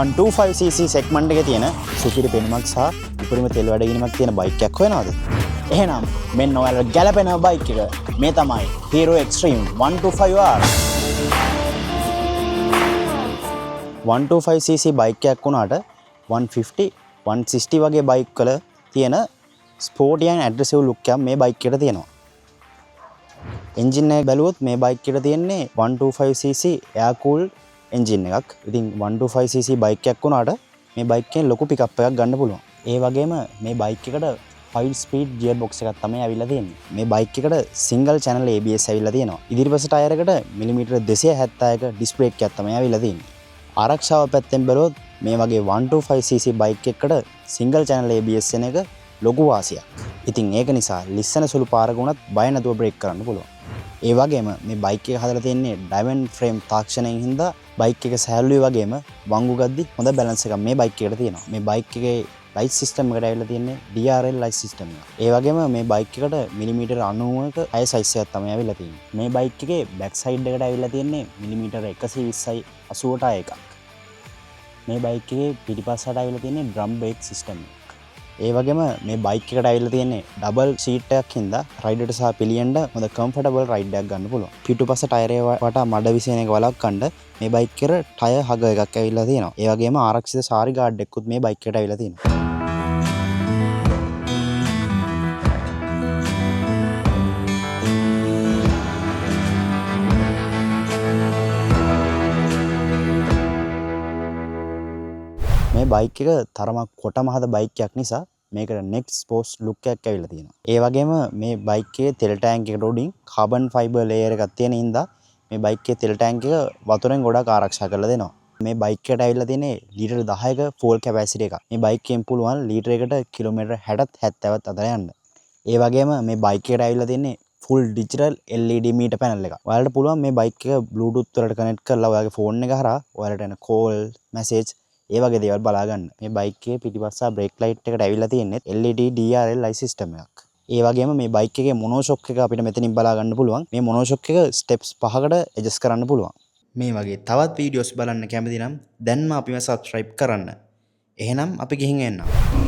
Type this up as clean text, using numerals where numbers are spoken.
125cc segment එකේ තියෙන සුපිරි පෙනුමක් සහ උපරිම තෙල් වැඩ ගැනීමක් තියෙන බයික් එකක් හොයනවාද? එහෙනම් මෙන්න ඔයාලට ගැලපෙන බයික් එක මේ තමයි Hero Extreme 125R. 125cc bike එකක් වුණාට 150 160 වගේ බයික් වල තියෙන ස්පෝර්ටි and ඇග්‍රෙසිව් ලුක් එකක් මේ බයික් එකට තියෙනවා. එන්ජින් එක බැලුවොත් මේ බයික් එකට තියෙන්නේ 125cc air cooled එන්ජින් එකක්. ඉතින් 125cc බයික් එකක් වුණාට මේ බයික් එකෙන් ලොකු පිකප් එකක් ගන්න පුළුවන්. ඒ වගේම මේ බයික් එකට 5 ස්පීඩ් ගියර් බොක්ස් එකක් තමයි අවිල්ලා තියෙන්නේ. මේ බයික් එකට සිංගල් channel ABS අවිල්ලා තියෙනවා. ඉදිරිපස ටයර් එකට මිලිමීටර 270ක ඩිස්ක් බ්‍රේක් එකක් තමයි අවිල්ලා තියෙන්නේ. ආරක්ෂාව පැත්තෙන් බැලුවොත් මේ වගේ 125cc බයික් එකකට සිංගල් channel ABS එන එක ලොකු වාසියක්. ඉතින් ඒක නිසා ලිස්සන සුළු පාරක වුණත් බය නැතුව බ්‍රේක් කරන්න පුළුවන්. ඒ වගේම මේ බයික් එක හදලා තියෙන්නේ ඩයමන්ඩ් ෆ්‍රේම් තාක්ෂණයෙන් හින්දා බයික් එක සැහැල්ලුයි වගේම වංගු ගද්දි හොඳ බැලන්ස් එකක් මේ බයික් එකට තියෙනවා. මේ බයික් එකේ ලයිට් සිස්ටම් එකට ඇවිල්ලා තියෙන්නේ DRL ලයිට් සිස්ටම් එක. ඒ වගේම මේ බයික් එකට මිලිමීටර 90ක අය සයිස් එකක් තමයි ඇවිල්ලා තියෙන්නේ. මේ බයික් එකේ බෑක් සයිඩ් එකට ඇවිල්ලා තියෙන්නේ මිලිමීටර 120යි 80ට අය එකක්. මේ බයික් එකේ පිටිපස්සට ඇවිල්ලා තියෙන්නේ ඩ්‍රම් බ්‍රේක් සිස්ටම් එක. ඒ වගේම මේ බයික් එකට ඇවිල්ලා තියෙන්නේ ඩබල් සීට් එකක් හින්දා රයිඩර්ට සහ පිලියන්ට හොඳ කම්ෆර්ටබල් රයිඩ් එකක් ගන්න පුළුවන්. පිටුපස ටයරේ වටා මඩ විසෙන එක වළක්වන්න මේ බයික් එකේ ටයර් හග එකක් ඇවිල්ලා තියෙනවා. ඒ වගේම ආරක්ෂිත සාරි ගාඩ් එකකුත් මේ බයික් එකට ඇවිල්ලා තියෙනවා. මේ බයික් එක තරමක් කොටම හද බයික් එකක් නිසා මේකට නෙක්ස්ට් ස්පෝර්ට්ස් ලුක් එකක් ඇවිල්ලා තියෙනවා. ඒ වගේම මේ බයික් එකේ තෙල් ටැංක් එකට උඩින් කාබන් ෆයිබර් ලේයර් එකක් තියෙන හින්දා මේ බයික් එකේ තෙල් ටැංක් එක වතුරෙන් ගොඩක් ආරක්ෂා කරලා දෙනවා. මේ බයික් එකට ඇවිල්ලා තියෙන්නේ ලීටර් 10ක ෆූල් කැපැසිටි එකක්. මේ බයික් එකෙන් පුළුවන් ලීටර් එකට කිලෝමීටර් 60ත් 70ත් අතර යන්න. ඒ වගේම මේ බයික් එකට ඇවිල්ලා තියෙන්නේ full digital LED metre panel එකක්. ඔයාලට පුළුවන් මේ බයික් එක Bluetooth වලට කනෙක්ට් කරලා ඔයාගේ ෆෝන් එක හරහා ඔයාලට එන කෝල්, මැසේජ් ඒ වගේ දේවල් බලා ගන්න. මේ බයික් එකේ පිටිපස්ස බ්‍රේක් ලයිට් එකට ඇවිල්ලා තියෙන්නේ LED DRL ලයිට් සිස්ටම් එකක්. ඒ වගේම මේ බයික් එකේ මොනෝ ෂොක් එක අපිට මෙතනින් බලා ගන්න පුළුවන්. මේ මොනෝ ෂොක් එක ස්ටෙප්ස් 5කට ඇඩ්ජස්ට් කරන්න පුළුවන්. මේ වගේ තවත් වීඩියෝස් බලන්න කැමති නම් දැන්ම අපිව subscribe කරන්න. එහෙනම් අපි ගිහින් එන්නම්.